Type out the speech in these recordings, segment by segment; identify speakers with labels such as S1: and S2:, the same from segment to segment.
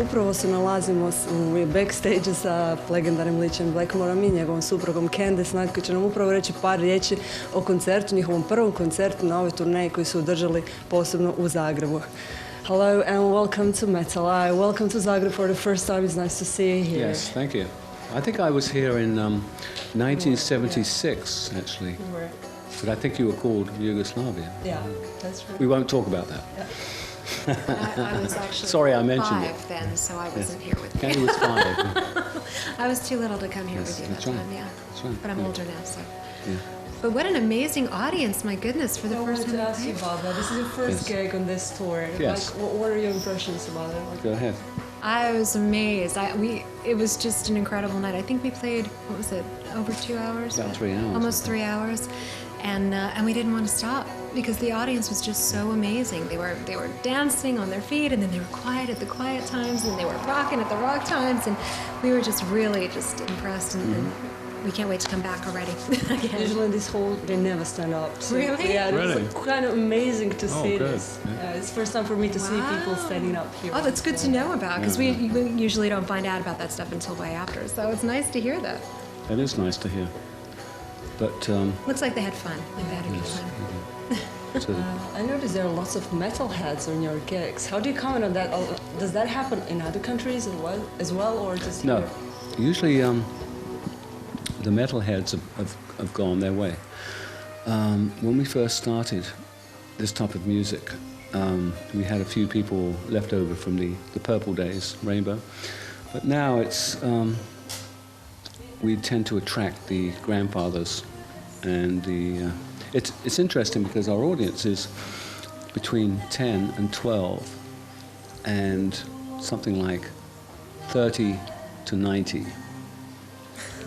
S1: Upravo se nalazimo u backstage sa legendarnim ličem Blackmore'om i njegovom suprugom Candice, koji će nam upravo reći par riječi o koncertu, njihovom prvom koncertu na ovoj turneji koji su održali posebno u Zagrebu. Hello and welcome to Metal Eye. Welcome to Zagreb for the first time. It's nice to see you here.
S2: Yes, thank you. I think I was here in 1976, actually. But I think you were called Yugoslavia.
S1: Yeah, that's right.
S2: We won't talk about that.
S1: Yeah.
S3: I was actually
S2: Sorry, I mentioned
S3: 5 then, so I wasn't here with you.
S2: Candy was 5.
S3: I was too little to come here with you
S2: that's
S3: that
S2: right.
S3: time, yeah.
S2: That's right.
S3: But I'm older now, so.
S2: Yeah.
S3: But what an amazing audience, my goodness, for the first time.
S1: I wanted to ask you about that. This is your first gig on this tour.
S2: Yes.
S1: Like, what are your impressions about it?
S2: Go ahead.
S3: I was amazed. It was just an incredible night. I think we played, what was it, over 2 hours?
S2: About 3 hours.
S3: Almost 3 hours. And we didn't want to stop because the audience was just so amazing. They were dancing on their feet, and then they were quiet at the quiet times, and they were rocking at the rock times, and we were just really just impressed, and we can't wait to come back already. Again.
S1: Usually in this hall, they never stand up. So,
S3: Really?
S1: Yeah,
S2: Really?
S1: it's kind of amazing to see
S2: good.
S1: this. It's the first time for me to see people standing up here.
S3: Oh, that's good to know about, because we usually don't find out about that stuff until way after. So it's nice to hear that.
S2: It is nice to hear. But
S3: Looks like they had fun. They've had a good time.
S1: I noticed there are lots of metalheads on your gigs. How do you comment on that? Does that happen in other countries as well, or just
S2: no,
S1: here?
S2: usually the metalheads have gone their way. When we first started this type of music, we had a few people left over from the Purple days, Rainbow. But now we tend to attract the grandfathers, and it's interesting because our audience is between 10 and 12, and something like 30 to 90.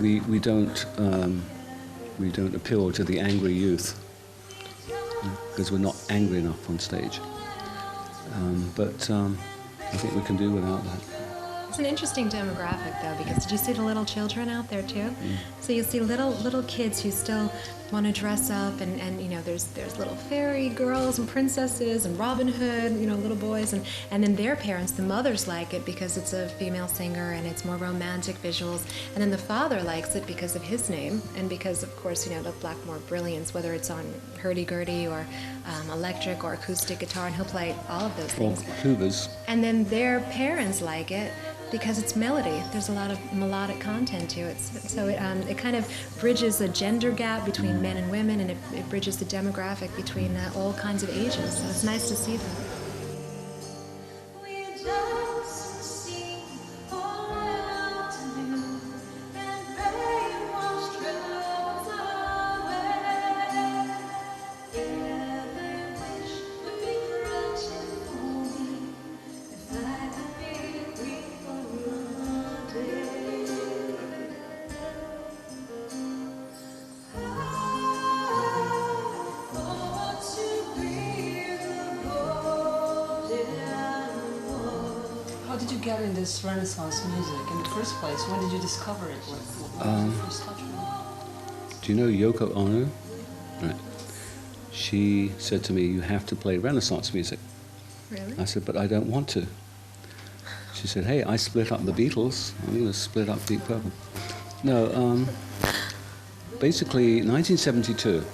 S2: We don't appeal to the angry youth because we're not angry enough on stage. But I think we can do without that.
S3: It's an interesting demographic, though, because did you see the little children out there too? So you see little kids who still want to dress up, and you know, there's little fairy girls and princesses and Robin Hood, you know, little boys, and then their parents, the mothers, like it because it's a female singer and it's more romantic visuals, and then the father likes it because of his name and because, of course, you know, the Blackmore brilliance, whether it's on Hurdy-Gurdy or electric or acoustic guitar, and he'll play all of those things.
S2: Or tubas.
S3: And then their parents like it because it's melody. There's a lot of melodic content to it. So it kind of bridges a gender gap between men and women, and it bridges the demographic between all kinds of ages. So it's nice to see that.
S1: How did you get in this Renaissance music in the first place? When did you discover it? What was your first touch with it?
S2: Do you know Yoko Ono? Right. She said to me, "You have to play Renaissance music."
S3: Really?
S2: I said, "But I don't want to." She said, "Hey, I split up the Beatles. I'm going to split up Deep Purple." No, basically, 1972,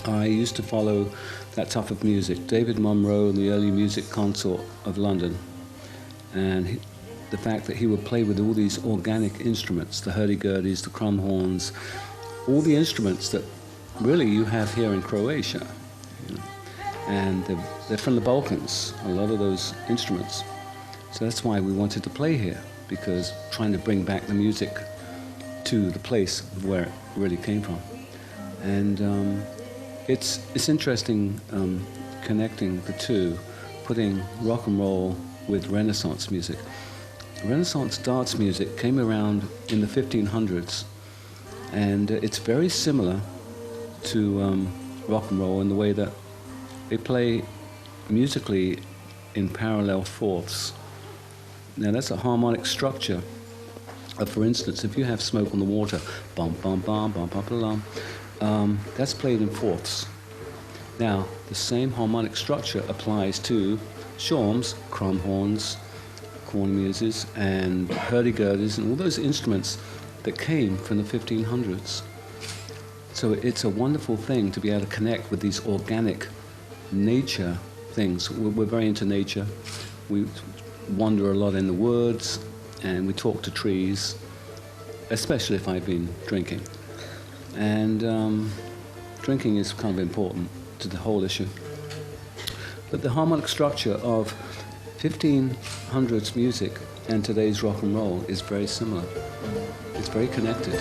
S2: I used to follow that type of music. David Monroe and the early music consort of London. And the fact that he would play with all these organic instruments, the hurdy-gurdys, the crumhorns, all the instruments that really you have here in Croatia. You know. And they're from the Balkans, a lot of those instruments. So that's why we wanted to play here, because trying to bring back the music to the place where it really came from. And it's interesting connecting the two, putting rock and roll with Renaissance music. Renaissance dance music came around in the 1500s, and it's very similar to rock and roll in the way that they play musically in parallel fourths. Now that's a harmonic structure. For instance, if you have Smoke on the Water, bum bum bum bum bum bum, that's played in fourths. Now the same harmonic structure applies to shawms, crumhorns, cornemuses and hurdy-gurdys and all those instruments that came from the 1500s. So it's a wonderful thing to be able to connect with these organic nature things. We're very into nature. We wander a lot in the woods and we talk to trees, especially if I've been drinking. And drinking is kind of important to the whole issue. But the harmonic structure of 1500s music and today's rock and roll is very similar. It's very connected.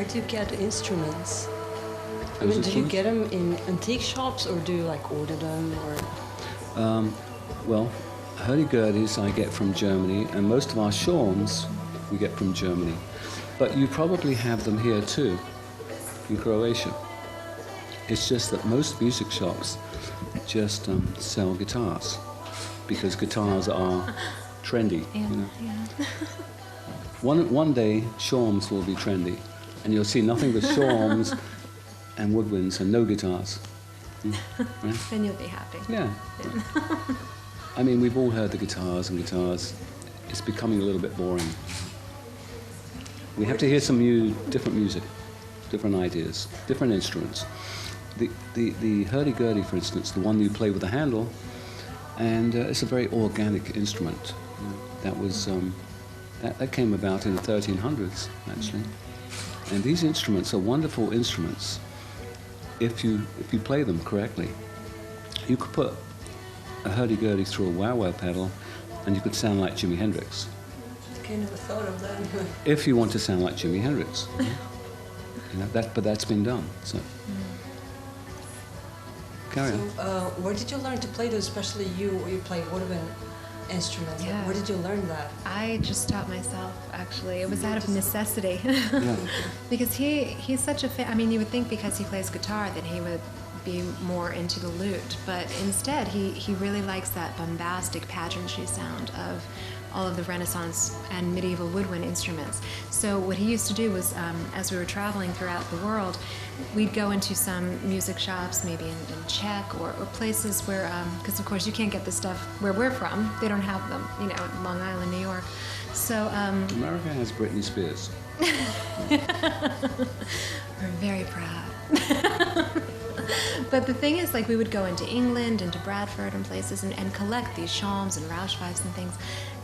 S1: To get instruments? I mean, do you get them in antique shops or do you like order them? Or?
S2: Well, hurdy-gurdys I get from Germany, and most of our shawms we get from Germany. But you probably have them here too, in Croatia. It's just that most music shops just sell guitars, because guitars are trendy.
S3: Yeah,
S2: you know?
S3: yeah.
S2: One day, shawms will be trendy. And you'll see nothing but shawms and woodwinds and no guitars. Right?
S3: Then you'll be happy.
S2: Yeah. Right. I mean, we've all heard the guitars and guitars. It's becoming a little bit boring. We have to hear some different music, different ideas, different instruments. The hurdy-gurdy, for instance, the one you play with the handle, and it's a very organic instrument. That was that came about in the 1300s, actually. And these instruments are wonderful instruments if you play them correctly. You could put a hurdy-gurdy through a wah-wah pedal and you could sound like Jimi Hendrix.
S1: I kind of thought of that.
S2: If you want to sound like Jimi Hendrix. You know, but that's been done. So. Carry on.
S1: Where did you learn to play those, especially you play woodwind instruments?
S3: Yeah.
S1: Where did you learn that?
S3: I just taught myself, actually. It was out of necessity.
S2: Yeah.
S3: Because he's such a fan. I mean, you would think because he plays guitar that he would be more into the lute, but instead he really likes that bombastic pageantry sound of all of the Renaissance and medieval woodwind instruments. So what he used to do was, as we were traveling throughout the world, we'd go into some music shops, maybe in Czech or places where, because of course you can't get the stuff where we're from. They don't have them, you know, in Long Island, New York. So
S2: America has Britney Spears.
S3: We're very proud. But the thing is, like, we would go into England, into Bradford and places and collect these shawms and Rauschweifs and things.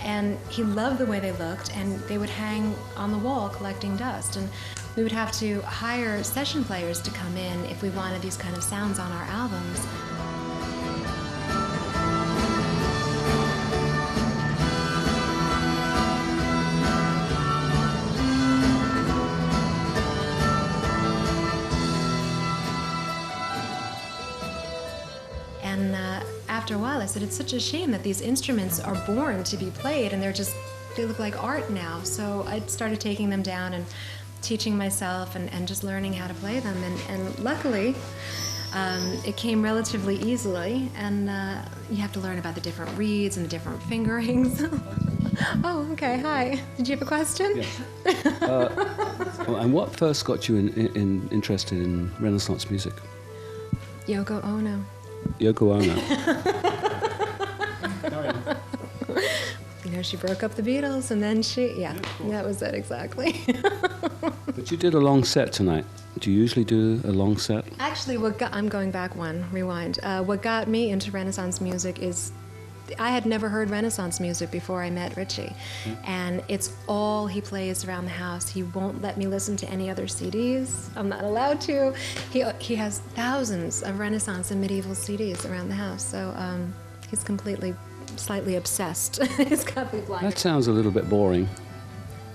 S3: And he loved the way they looked, and they would hang on the wall collecting dust. And we would have to hire session players to come in if we wanted these kind of sounds on our albums. After a while, I said, it's such a shame that these instruments are born to be played and they look like art now. So I started taking them down and teaching myself and just learning how to play them. And luckily, it came relatively easily. And you have to learn about the different reeds and the different fingerings. Oh, okay, hi. Did you have a question?
S2: Yes. And what first got you interested in Renaissance music?
S3: Yoko Ono.
S2: Yoko Ono.
S3: You know, she broke up the Beatles, and then that was it exactly.
S2: But you did a long set tonight. Do you usually do a long set?
S3: Actually, I'm going back rewind. What got me into Renaissance music is I had never heard Renaissance music before I met Richie, and it's all he plays around the house. He won't let me listen to any other CDs. I'm not allowed to. He has thousands of Renaissance and medieval CDs around the house, so He's completely, slightly obsessed. He's got me blind.
S2: That sounds a little bit boring.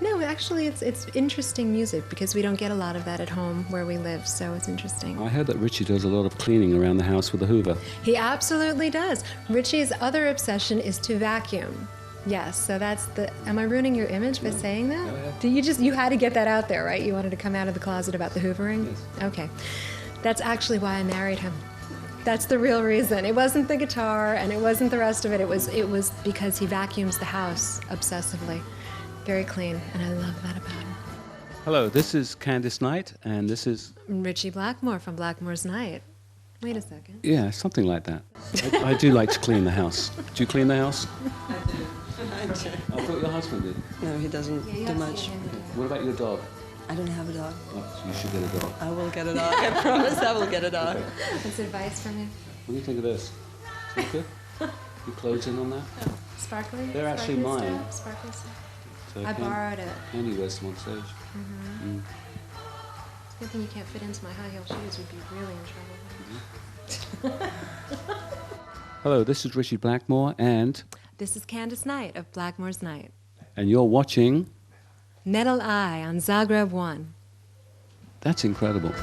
S3: No, actually, it's interesting music because we don't get a lot of that at home where we live, so it's interesting.
S2: I heard that Richie does a lot of cleaning around the house with a Hoover.
S3: He absolutely does. Richie's other obsession is to vacuum. Yes, so that's the... Am I ruining your image by saying that?
S2: No, yeah.
S3: You had to get that out there, right? You wanted to come out of the closet about the hoovering?
S2: Yes.
S3: Okay. That's actually why I married him. That's the real reason. It wasn't the guitar and it wasn't the rest of it. It was because he vacuums the house obsessively. Very clean, and I love that about him.
S2: Hello, this is Candice Knight, and this is...
S3: Richie Blackmore from Blackmore'S Night. Wait a second.
S2: Yeah, something like that. I do like to clean the house. Do you clean the house?
S1: I do. I do.
S2: I thought your husband did.
S1: No, he doesn't do much.
S2: What about your dog?
S1: I don't have a dog.
S2: Oh, you should get a dog.
S1: I will get a dog. I promise I will get a dog.
S3: That's advice from you.
S2: What do you think of this? Is that good? You close in on that?
S3: Sparkly?
S2: They're actually
S3: Sparkly
S2: mine.
S3: stuff? Sparkly stuff.
S2: So
S3: I borrowed it.
S2: Candy wears them on stage.
S3: It's a good thing you can't fit into my high heel shoes. You'd be really in trouble.
S2: Hello, this is Richie Blackmore, and
S3: This is Candice Knight of Blackmore'S Night.
S2: you're watching...
S3: Metal Eye on Zagreb 1.
S2: That's incredible.